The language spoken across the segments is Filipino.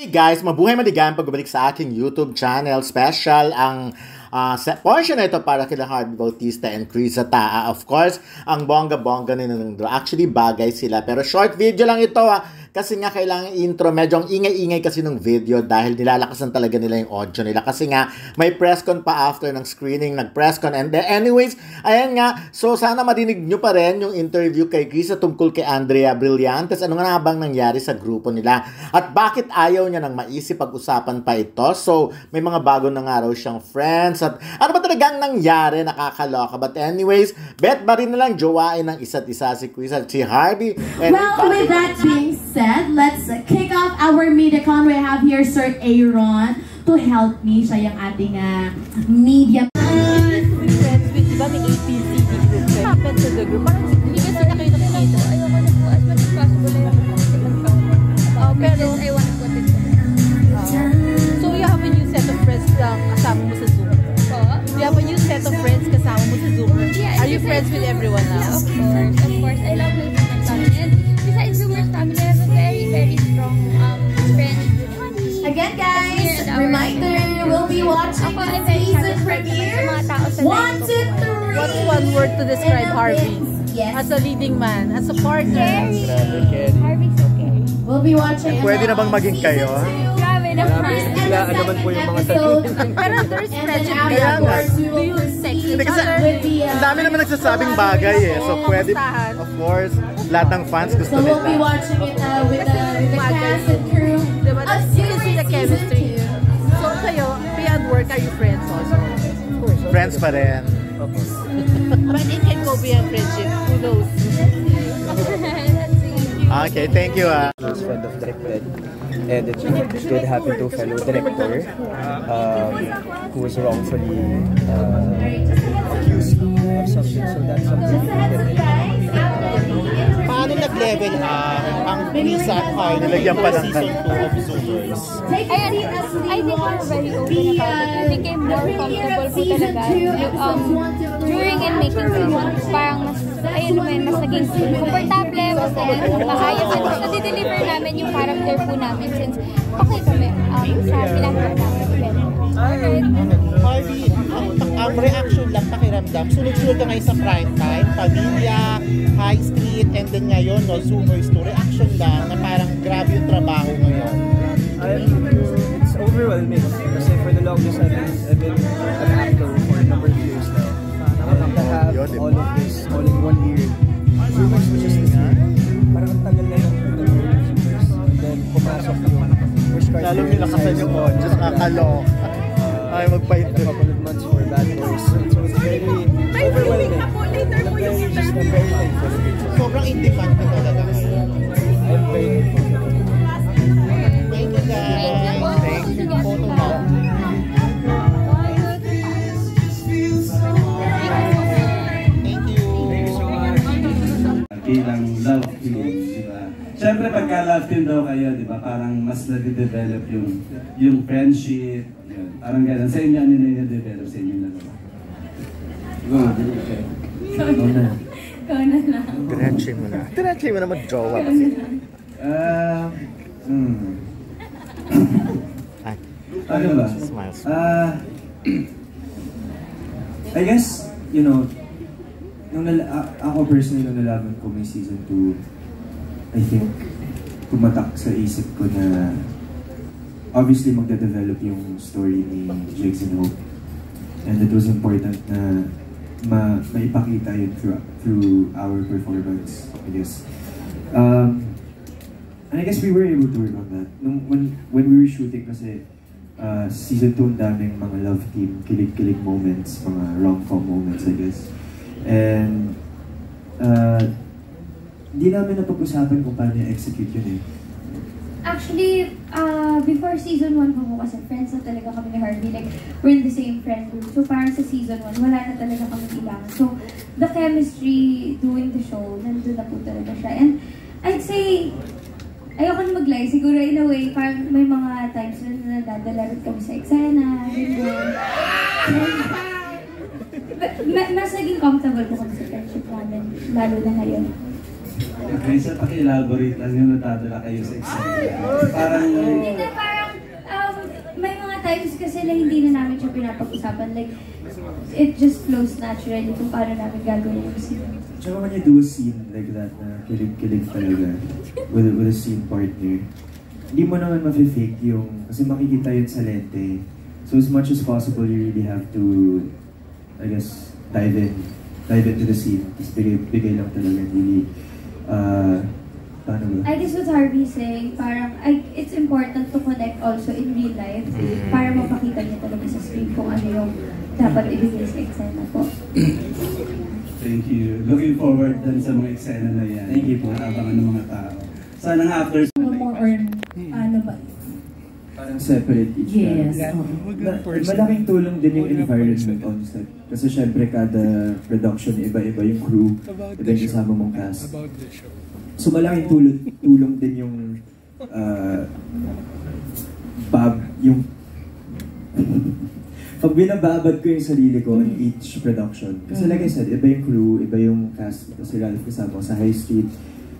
Hey guys, mabuhay maligayang pagbabalik sa aking YouTube channel. Special ang portion na ito para kila Harvey Bautista and Krisa Taa. Of course, ang bongga-bongga nila ng draw. Actually, bagay sila. Pero short video lang ito kasi nga kailangan intro. Medyo ang ingay-ingay kasi ng video dahil nilalakasan talaga nila yung audio nila. Kasi nga, may press con pa after ng screening, nag-press con. And then, anyways, ayan nga. So, sana marinig nyo pa rin yung interview kay Krisa tungkol kay Andrea Brillantes. Ano nga bang nangyari sa grupo nila? At bakit ayaw niya nang maisip pag-usapan pa ito? So, may mga bago na nga raw siyang friends. At ano ba talagang nangyari? Nakakaloka. But anyways, bet ba rin nalang jowain ng isa't isa si Krisa at si Harvey? And well, with that being said, let's kick off our MediaCon. We have here Sir Aaron to help me. Siya yung ating media. Friends with, diba may APCD group? What happened to the group? Parang hindi kasi na kayo nakikita. Ayoko na po as much as possible. Pero I want to put it so you have a new set of friends na kasama mo sa Zoom? You have a new set of friends kasama mo sa Zoom? Are you friends with everyone now? Of course. I love my Zoomers family. And besides Zoomers family, I have a very, very strong friend. Again, guys, reminder, we'll be watching the season premiere. 1, 2, 3. What's one word to describe Harvey? Yes. As a leading man, as a partner. Harvey's okay. We'll be watching. Pwede na bang maging kayo? Grabe naman. Biglaan naman po yung mga sagot. Pero there's friendship. Do you sex each Kasi other? ang dami naman nagsasabing bagay so pwede, of course, lahat ng fans gusto So we'll be nila. watching it with the cast and crew. Diba? You can see the chemistry. So kayo, beyond work, are you friends also? Friends pa rin. But it can go beyond friendship. Who knows? Okay, thank you. Close friend of Direct Red, and it did happen to a fellow director who was wrongfully accused of something. So that's something that paano nag-level ang Krisa at Harvey Nilagyan pa ng season 2 of Zoomers? I think we're very open about it. We became more comfortable po talaga. During and making season, parang mas, ayun naman, mas naging komportable, mas maayos, at mas nadideliver namin yung character po namin since okay kami sa ginagawa namin. Alright. Harvey, ang reaction lang, pakiramdam, sunod-sunod ka ngayon sa prime time, pamilya, high street, and then ngayon, Zoomers to, reaction lang na parang grabe yung trabaho ngayon. it's overwhelming. Kasi for the longest I've been an actor for a number of years now. To have all of this all in 1 year. Zoomers was just this year. Parang ang tagal na yung Zoomers. And then pumasok yung push card. Lalo nilakasan yung audio, nakakalok. Ay, magpa-interview. A couple of months for Bad Boys. So it's very overwhelming. I'm very thankful. Sobrang in-demand ka talaga ngayon. I'm very thankful. Thank you guys. Thank you. Photo na. Thank you. Bilang love team, di ba? Siyempre pagka love team daw kayo, di ba? Parang mas nade-develop yung friendship. Yun. Parang gano'n. Sa inyo, ano na yung develop sa inyo na dalawa? Ikaw na. Diretso mo na. Diretso mo na mag-jowa kasi. Ano ba? Smiles. I guess, you know, ako personally nung nalaman ko may season 2, I think, tumatak sa isip ko na obviously magde-develop yung story ni Jigs and Hope. And it was important na maipakita yun through our performance, I guess. And I guess we were able to work on that. When we were shooting kasi, season 2 ang daming mga love team, kilig-kilig moments, mga rom-com moments, I guess. And hindi namin napag-usapan kung paano i-execute yun eh. Actually, before season 1 po kasi friends na talaga kami ni Harvey. Like, we're in the same friend group. So, parang sa season 1, wala na talaga kami kailangan. So, the chemistry doing the show, nandun na po talaga siya. And I'd say, ayoko na mag-lie. Siguro in a way, parang may mga times na nadadala rin kami sa eksena, gano'n. Mas naging comfortable po kami sa friendship namin, lalo na ngayon. Okay, sa paki-elaborate lang yung natadala kayo sa exam. Parang... Hindi, parang na hindi na namin siya pinapag-usapan. Like, it just flows naturally kung paano namin gagawin yung scene. Tsaka when you do a scene like that na kilig-kilig talaga with a scene partner, hindi mo naman ma-fake yung, kasi makikita yun sa lente. So as much as possible, you really have to, I guess, dive into the scene. Tapos bigay lang talaga, really, paano ba? I guess what Harvey is saying, parang, it's important to connect also in real life para mapakita niya talaga sa screen kung ano yung dapat ibigay sa eksena po. Thank you. Looking forward din sa mga eksena na yan. Thank you po. Abangan ng mga tao. Sana nga after... More or ano ba? Parang separate each Yes. Malaking tulong din yung environment on set. Kasi syempre kada production, iba-iba yung crew, iba yung kasama mong cast. So malaking tulong din yung pag binababad ko yung sarili ko in each production. Kasi like I said, iba yung crew, iba yung cast. Si Ralph kasama ko sa High Street,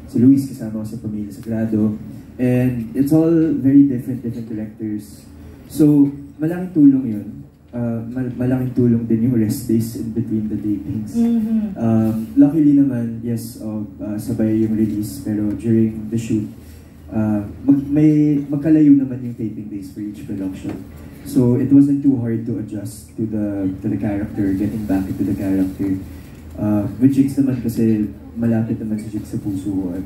si Luis kasama ko sa Pamilya Sagrado. And it's all very different directors. So, malaking tulong yun. Malaking tulong din yung rest days in between the tapings. Luckily naman, yes, sabay yung release. Pero during the shoot, magkalayo naman yung taping days for each production. So it wasn't too hard to adjust to the character, getting back into the character. With Jigs naman kasi malapit naman si Jigs sa puso ko. I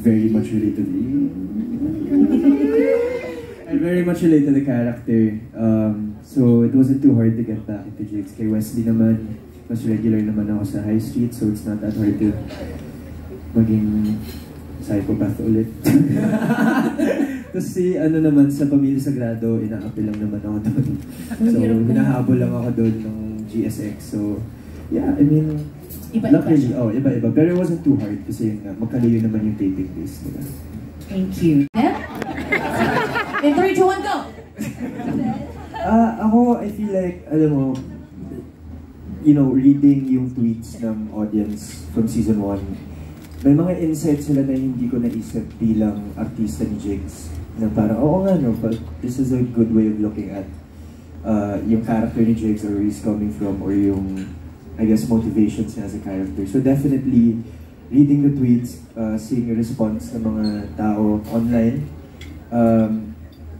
very much relate to the character. So it wasn't too hard to get back into Jigs. Kay Wesley naman, mas regular naman ako sa High Street, so it's not that hard to maging psychopath ulit. Tapos naman, sa Pamilya Sagrado, ina-appeal lang naman ako doon. So, hinahabol lang ako doon ng GSX. So, yeah, I mean, luckily, iba-iba. Pero it wasn't too hard kasi magkalayo naman yung taping days. Diba? Thank you. In 3, 2, 1, go! Ako, I feel like, alam mo, reading yung tweets ng audience from season 1, may mga insights sila na hindi ko naisip bilang artista ni Jigs. Na parang, oo nga no, but this is a good way of looking at yung character ni Jigs or where he's coming from or yung, I guess, motivations niya as a character. So definitely, reading the tweets, seeing yung response ng mga tao online,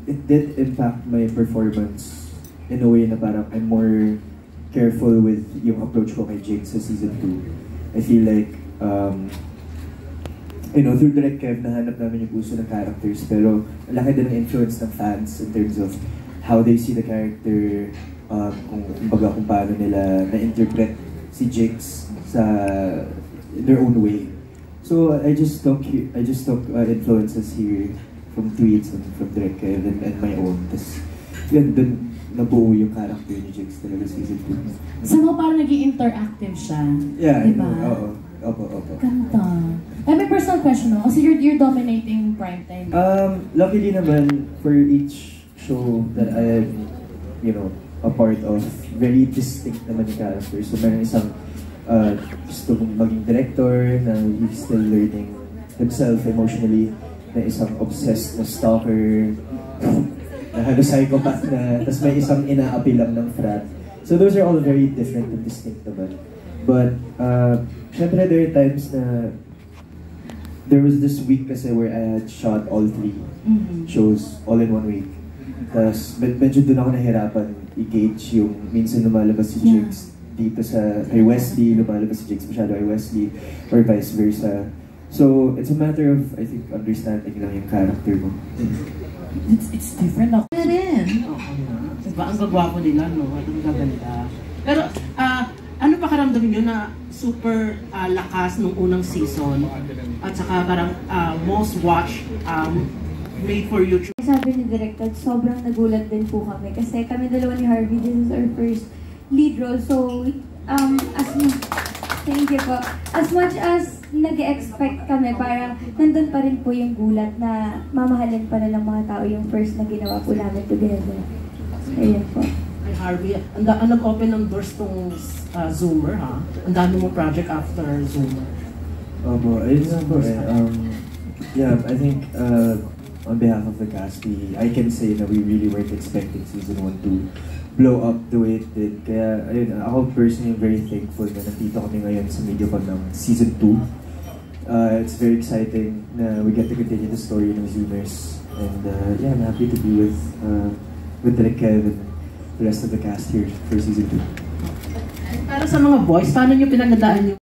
it did impact my performance in a way na parang I'm more careful with yung approach ko kay Jigs sa season 2. I feel like, through Direct Kev, nahanap namin yung puso ng characters, pero laki din ang influence ng fans in terms of how they see the character, kung paano nila na-interpret si Jigs sa their own way. So I just took influences here from tweets and from Direct Kev and my own. Tapos yun, dun nabuo yung character ni Jigs talaga season 2. Sa mo parang naging interactive siya. Yeah, diba? Opo. Ganda. I have a personal question, no? Kasi you're dominating primetime. Luckily naman, for each show that I am, a part of, very distinct naman yung character. So meron isang gusto mong maging director na he's still learning himself emotionally, na isang obsessed na stalker, na halos psychopath na, tapos may isang ina-appeal lang ng frat. So those are all very different and distinct naman. But, syempre there are times na there was this week kasi where I had shot all 3 shows all in 1 week. Tapos medyo doon ako nahirapan i-gauge yung minsan lumalabas si Jigs dito kay Wesley, lumalabas si Jigs masyado kay Wesley, or vice versa. So it's a matter of, I think, understanding lang yung character mo. It's different ako. Na rin. Diba? Ang gagwapo nila, no? Ang gaganda. Pero, ano pa karamdamin nyo na super lakas nung unang season at saka parang most watched made for YouTube? Sabi ni Director, sobrang nagulat din po kami kasi kami dalawa ni Harvey, this is our first lead role. So, thank you po. As much as nag-expect kami, parang nandun pa rin po yung gulat na mamahalin pa na ng mga tao yung first na ginawa po namin together. Ayun po. Ay Harvey, nag-open ng doors tong Zoomer, ha? Ang dami mo project after Zoomer. Ayun nga po eh. Yeah, I think on behalf of the cast, I can say that we really weren't expecting season 1 to blow up the way it did. Kaya, ayun, ako personally very thankful na nandito kami ngayon sa MediaCon ng season 2. It's very exciting na we get to continue the story ng Zoomers. And yeah, I'm happy to be with Direk Kev and the rest of the cast here for season 2. Para sa mga boys, paano nyo pinagdaan yung